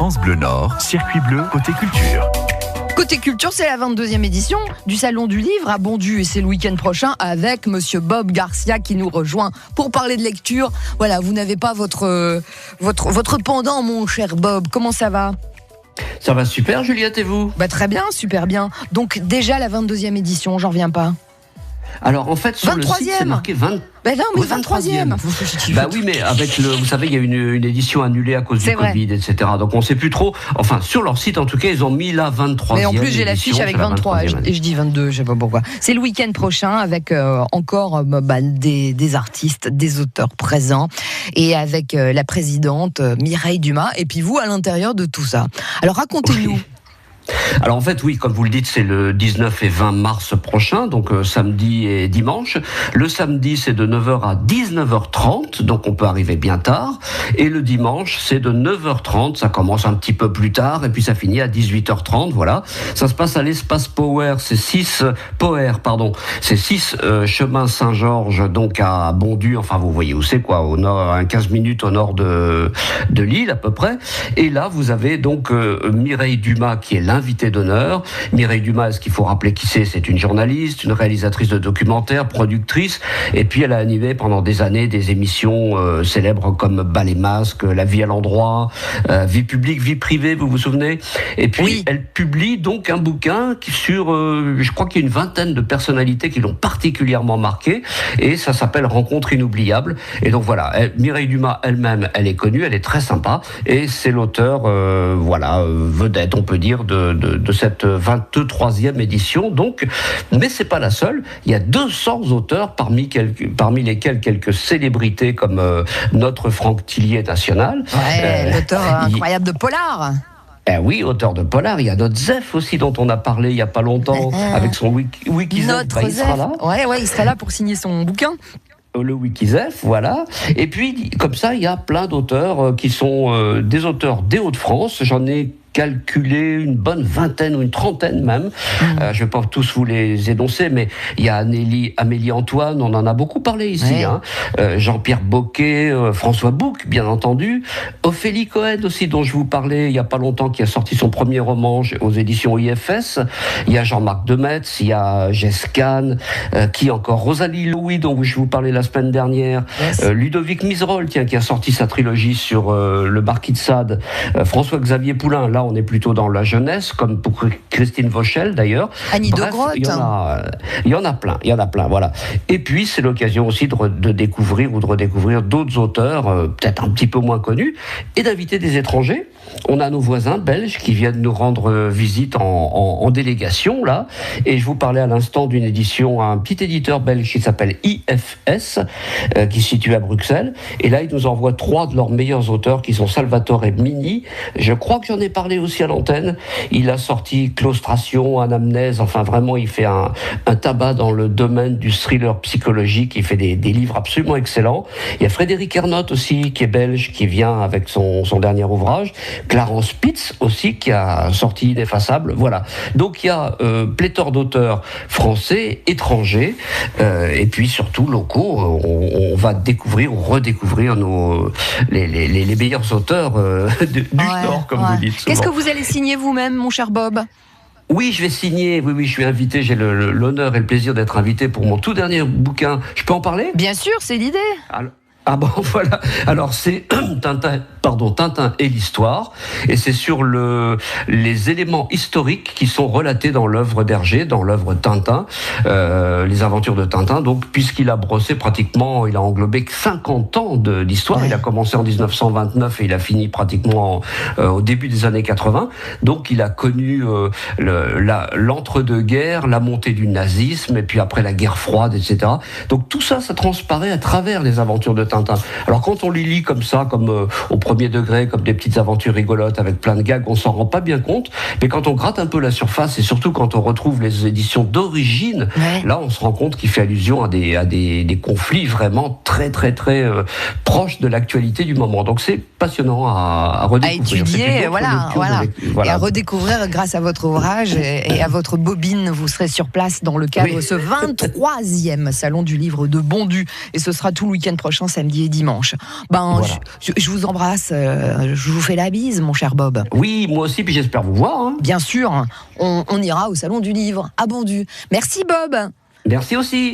France Bleu Nord, circuit bleu côté culture. Côté culture, c'est la 22e édition du Salon du Livre à Bondu et c'est le week-end prochain avec Monsieur Bob Garcia qui nous rejoint pour parler de lecture. Voilà, vous n'avez pas votre pendant, mon cher Bob. Comment ça va ? Ça va super, Juliette, et vous ? Très bien, super bien. Donc déjà la 22e édition, j'en reviens pas. Alors en fait, sur le site, c'est marqué 20... non, mais 23e. Oui, mais avec vous savez, il y a une édition annulée à cause du Covid, etc. Donc on ne sait plus trop. Enfin, sur leur site, en tout cas, ils ont mis la 23e. Mais en plus, j'ai l'affiche avec 23 et je dis 22, je sais pas pourquoi. C'est le week-end prochain avec encore des artistes, des auteurs présents et avec la présidente Mireille Dumas. Et puis vous, à l'intérieur de tout ça. Alors racontez-nous. Oui. Alors en fait, oui, comme vous le dites, c'est le 19 et 20 mars prochain, donc samedi et dimanche. Le samedi, c'est de 9h à 19h30, donc on peut arriver bien tard. Et le dimanche, c'est de 9h30, ça commence un petit peu plus tard, et puis ça finit à 18h30, voilà. Ça se passe à l'espace Power, c'est 6 chemin Saint-Georges, donc à Bondu, enfin vous voyez où c'est, quoi, au nord, 15 minutes au nord de Lille à peu près. Et là, vous avez donc Mireille Dumas, qui est l'invité d'honneur. Mireille Dumas, ce qu'il faut rappeler qui c'est une journaliste, une réalisatrice de documentaires, productrice, et puis elle a animé pendant des années des émissions célèbres comme Bal et Masque, La vie à l'endroit, Vie publique, vie privée, vous vous souvenez ? Et puis elle publie donc un bouquin sur, je crois qu'il y a une vingtaine de personnalités qui l'ont particulièrement marqué, et ça s'appelle Rencontre inoubliable. Et donc voilà, Mireille Dumas elle-même, elle est connue, elle est très sympa, et c'est l'auteur, vedette, on peut dire, de cette 23e édition, donc, mais c'est pas la seule. Il y a 200 auteurs, parmi lesquels quelques célébrités comme notre Franck Tillier national. L'auteur incroyable de Polar. Oui, auteur de Polar. Il y a notre Zef aussi, dont on a parlé il y a pas longtemps, avec son Wikizef. Il sera là. Il sera là pour signer son bouquin. Le Wikizef, voilà. Et puis, comme ça, il y a plein d'auteurs qui sont des auteurs des Hauts-de-France. J'en ai calculé une bonne vingtaine ou une trentaine même. Je ne vais pas tous vous les énoncer, mais il y a Amélie Antoine, on en a beaucoup parlé ici. Jean-Pierre Bocquet, François Bouc, bien entendu. Ophélie Cohen aussi, dont je vous parlais il n'y a pas longtemps, qui a sorti son premier roman aux éditions IFS. Il y a Jean-Marc Demetz, il y a Jess Kahn, qui encore Rosalie Louis, dont je vous parlais la semaine dernière. Ludovic Miserol, qui a sorti sa trilogie sur le Marquis de Sade. François-Xavier Poulain, là on est plutôt dans la jeunesse, comme pour Christine Vauchel d'ailleurs. Annie de Grotte. Il y en a plein, voilà. Et puis c'est l'occasion aussi de découvrir ou de redécouvrir d'autres auteurs, peut-être un petit peu moins connus, et d'inviter des étrangers. On a nos voisins belges qui viennent nous rendre visite en délégation, là, et je vous parlais à l'instant d'une édition à un petit éditeur belge qui s'appelle IFS, qui se situe à Bruxelles, et là ils nous envoient 3 de leurs meilleurs auteurs qui sont Salvatore Mini. Je crois que j'en ai parlé aussi à l'antenne. Il a sorti Claustration, Anamnèse, enfin vraiment il fait un tabac dans le domaine du thriller psychologique. Il fait des livres absolument excellents. Il y a Frédéric Ernotte aussi, qui est belge, qui vient avec son dernier ouvrage. Clarence Spitz aussi, qui a sorti Ineffaçable. Voilà. Donc il y a pléthore d'auteurs français, étrangers, et puis surtout locaux. On va découvrir ou redécouvrir les meilleurs auteurs du Nord, comme vous dites. Qu'est-ce que vous allez signer vous-même, mon cher Bob ? Oui, je vais signer. Oui, je suis invité. J'ai l'honneur et le plaisir d'être invité pour mon tout dernier bouquin. Je peux en parler ? Bien sûr, c'est l'idée. Voilà. Alors c'est Tintin et l'histoire, et c'est sur les éléments historiques qui sont relatés dans l'œuvre d'Hergé, dans l'œuvre Tintin, les aventures de Tintin. Donc, puisqu'il a brossé pratiquement, il a englobé 50 ans d'histoire. Il a commencé en 1929 et il a fini pratiquement au début des années 80. Donc, il a connu l'entre-deux-guerres, la montée du nazisme, et puis après la guerre froide, etc. Donc, tout ça transparaît à travers les aventures de Tintin. Alors quand on les lit comme ça, comme au premier degré, comme des petites aventures rigolotes avec plein de gags, on s'en rend pas bien compte. Mais quand on gratte un peu la surface, et surtout quand on retrouve les éditions d'origine, là on se rend compte qu'il fait allusion à des conflits vraiment très très très proches de l'actualité du moment. Donc c'est passionnant à redécouvrir. À étudier, voilà. Et à redécouvrir grâce à votre ouvrage et à votre bobine. Vous serez sur place dans le cadre de ce 23e Salon du Livre de Bondu. Et ce sera tout le week-end prochain, samedi et dimanche. Voilà. Je vous embrasse, je vous fais la bise, mon cher Bob. Oui, moi aussi, puis j'espère vous voir. Hein. Bien sûr, on ira au Salon du Livre, à Bondu. Merci Bob. Merci aussi.